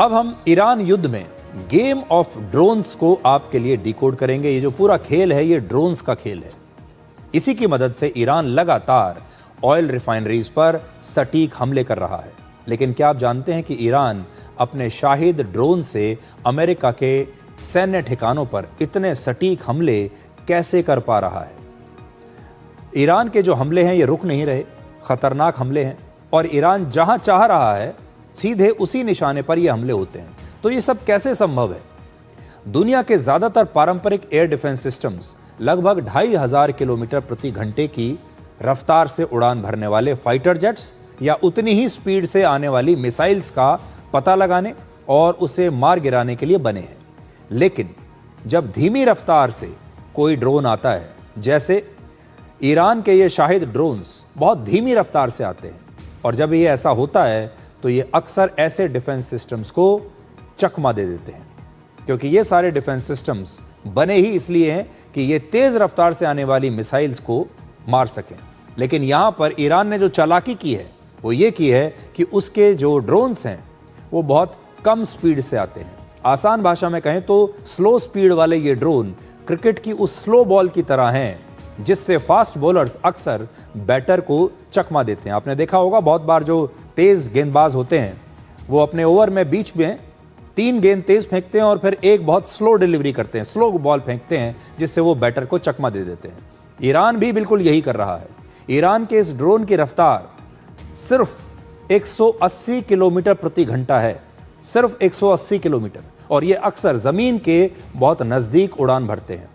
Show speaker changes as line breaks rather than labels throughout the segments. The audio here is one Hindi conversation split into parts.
अब हम ईरान युद्ध में गेम ऑफ ड्रोन्स को आपके लिए डिकोड करेंगे। ये जो पूरा खेल है ये ड्रोन्स का खेल है। इसी की मदद से ईरान लगातार ऑयल रिफाइनरीज पर सटीक हमले कर रहा है। लेकिन क्या आप जानते हैं कि ईरान अपने शाहिद ड्रोन से अमेरिका के सैन्य ठिकानों पर इतने सटीक हमले कैसे कर पा रहा है? ईरान के जो हमले हैं ये रुक नहीं रहे, खतरनाक हमले हैं और ईरान जहां चाह रहा है सीधे उसी निशाने पर ये हमले होते हैं। तो ये सब कैसे संभव है? दुनिया के ज्यादातर पारंपरिक एयर डिफेंस सिस्टम्स लगभग 2500 किलोमीटर प्रति घंटे की रफ्तार से उड़ान भरने वाले फाइटर जेट्स या उतनी ही स्पीड से आने वाली मिसाइल्स का पता लगाने और उसे मार गिराने के लिए बने हैं। लेकिन जब धीमी रफ्तार से कोई ड्रोन आता है, जैसे ईरान के ये शाहिद ड्रोन्स बहुत धीमी रफ्तार से आते हैं, और जब ये ऐसा होता है तो ये अक्सर ऐसे डिफेंस सिस्टम्स को चकमा दे देते हैं, क्योंकि ये सारे डिफेंस सिस्टम्स बने ही इसलिए हैं कि ये तेज रफ्तार से आने वाली मिसाइल्स को मार सकें। लेकिन यहाँ पर ईरान ने जो चालाकी की है वो ये की है कि उसके जो ड्रोन्स हैं वो बहुत कम स्पीड से आते हैं। आसान भाषा में कहें तो स्लो स्पीड वाले ये ड्रोन क्रिकेट की उस स्लो बॉल की तरह हैं जिससे फास्ट बॉलर्स अक्सर बैटर को चकमा देते हैं। आपने देखा होगा बहुत बार जो तेज गेंदबाज होते हैं वो अपने ओवर में बीच में 3 गेंद तेज फेंकते हैं और फिर एक बहुत स्लो डिलीवरी करते हैं, स्लो बॉल फेंकते हैं जिससे वो बैटर को चकमा दे देते हैं। ईरान भी बिल्कुल यही कर रहा है। ईरान के इस ड्रोन की रफ्तार सिर्फ 180 किलोमीटर प्रति घंटा है, सिर्फ 180 किलोमीटर, और ये अक्सर जमीन के बहुत नजदीक उड़ान भरते हैं।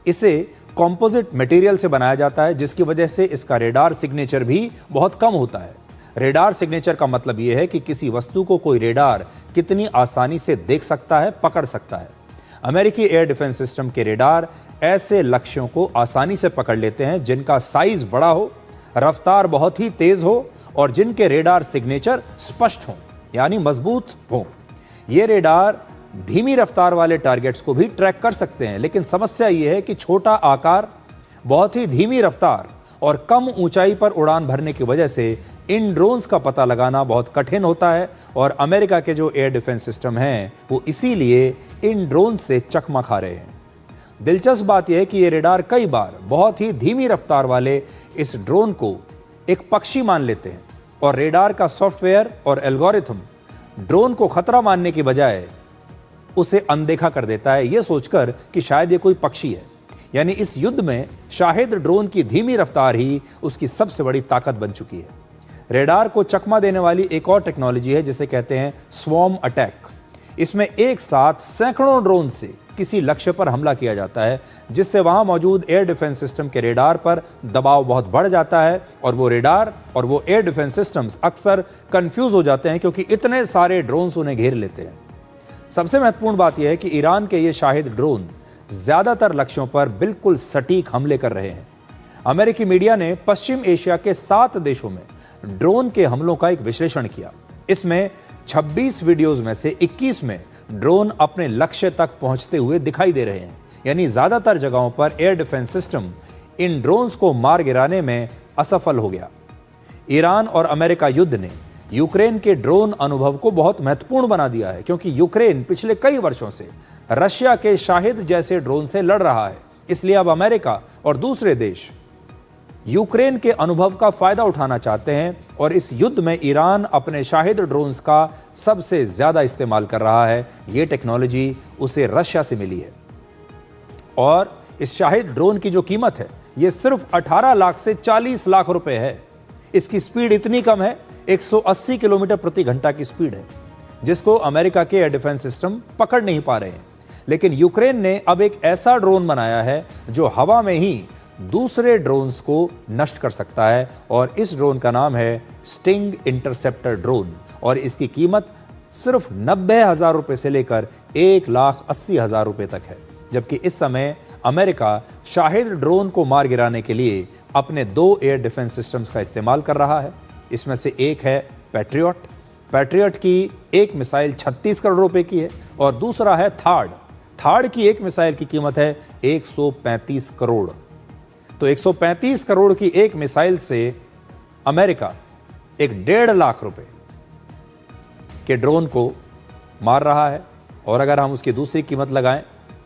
इसे कंपोजिट मटेरियल से बनाया जाता है जिसकी वजह से इसका रेडार सिग्नेचर भी बहुत कम होता है। रेडार सिग्नेचर का मतलब यह है कि किसी वस्तु को कोई रेडार कितनी आसानी से देख सकता है, पकड़ सकता है। अमेरिकी एयर डिफेंस सिस्टम के रेडार ऐसे लक्ष्यों को आसानी से पकड़ लेते हैं जिनका साइज बड़ा हो, रफ्तार बहुत ही तेज हो और जिनके रेडार सिग्नेचर स्पष्ट हों, यानी मजबूत हों। ये रेडार धीमी रफ्तार वाले टारगेट्स को भी ट्रैक कर सकते हैं, लेकिन समस्या यह है कि छोटा आकार, बहुत ही धीमी रफ्तार और कम ऊंचाई पर उड़ान भरने की वजह से इन ड्रोन्स का पता लगाना बहुत कठिन होता है और अमेरिका के जो एयर डिफेंस सिस्टम हैं वो इसीलिए इन ड्रोन से चकमा खा रहे हैं। दिलचस्प बात यह है कि ये रेडार कई बार बहुत ही धीमी रफ्तार वाले इस ड्रोन को एक पक्षी मान लेते हैं और रेडार का सॉफ्टवेयर और एल्गोरिथम ड्रोन को खतरा मानने की बजाय उसे अनदेखा कर देता है, यह सोचकर कि शायद ये कोई पक्षी है। यानी इस युद्ध में शाहिद ड्रोन की धीमी रफ्तार ही उसकी सबसे बड़ी ताकत बन चुकी है। रेडार को चकमा देने वाली एक और टेक्नोलॉजी है जिसे कहते हैं स्वॉर्म अटैक। इसमें एक साथ सैकड़ों ड्रोन से किसी लक्ष्य पर हमला किया जाता है जिससे वहां मौजूद एयर डिफेंस सिस्टम के रेडार पर दबाव बहुत बढ़ जाता है और वो रेडार और वो एयर डिफेंस सिस्टम्स अक्सर कंफ्यूज हो जाते हैं क्योंकि इतने सारे ड्रोन्स उन्हें घेर लेते हैं। सबसे महत्वपूर्ण बात यह है कि ईरान के ये शाहिद ड्रोन ज्यादातर लक्ष्यों पर बिल्कुल सटीक हमले कर रहे हैं। अमेरिकी मीडिया ने पश्चिम एशिया के 7 देशों में ड्रोन के हमलों का एक विश्लेषण किया। इसमें 26 वीडियोज में से 21 में ड्रोन अपने लक्ष्य तक पहुंचते हुए दिखाई दे रहे हैं। यानी ज्यादातर जगहों पर air defence system in drones को मार गिराने में असफल हो गया। ईरान और अमेरिका युद्ध ने यूक्रेन के ड्रोन अनुभव को बहुत महत्वपूर्ण बना दिया है क्योंकि यूक्रेन पिछले कई वर्षों से रशिया के शाहिद जैसे ड्रोन से लड़ रहा है। इसलिए अब अमेरिका और दूसरे देश यूक्रेन के अनुभव का फायदा उठाना चाहते हैं और इस युद्ध में ईरान अपने शाहिद ड्रोन्स का सबसे ज्यादा इस्तेमाल कर रहा है। ये टेक्नोलॉजी उसे रशिया से मिली है और इस शाहिद ड्रोन की जो कीमत है ये सिर्फ 18 लाख से 40 लाख रुपए है। इसकी स्पीड इतनी कम है, 180 किलोमीटर प्रति घंटा की स्पीड है, जिसको अमेरिका के एयर डिफेंस सिस्टम पकड़ नहीं पा रहे हैं। लेकिन यूक्रेन ने अब एक ऐसा ड्रोन बनाया है जो हवा में ही दूसरे ड्रोन्स को नष्ट कर सकता है और इस ड्रोन का नाम है स्टिंग इंटरसेप्टर ड्रोन और इसकी कीमत सिर्फ 90,000 रुपए से लेकर 1,80,000 रुपए तक है। जबकि इस समय अमेरिका शाहिद ड्रोन को मार गिराने के लिए अपने 2 एयर डिफेंस सिस्टम्स का इस्तेमाल कर रहा है। इसमें से एक है पैट्रियट। पैट्रियट की एक मिसाइल 36 करोड़ रुपए की है और दूसरा है थार्ड। थार्ड की एक मिसाइल की कीमत है 135 करोड़। तो 135 करोड़ की एक मिसाइल से अमेरिका एक 1.5 लाख रुपए के ड्रोन को मार रहा है। और अगर हम उसकी दूसरी कीमत लगाएं,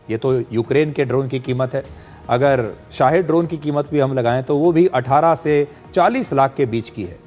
ये तो यूक्रेन के ड्रोन की कीमत है, अगर शाहिद ड्रोन की कीमत भी हम लगाएं तो वो भी 18 से 40 लाख के बीच की है।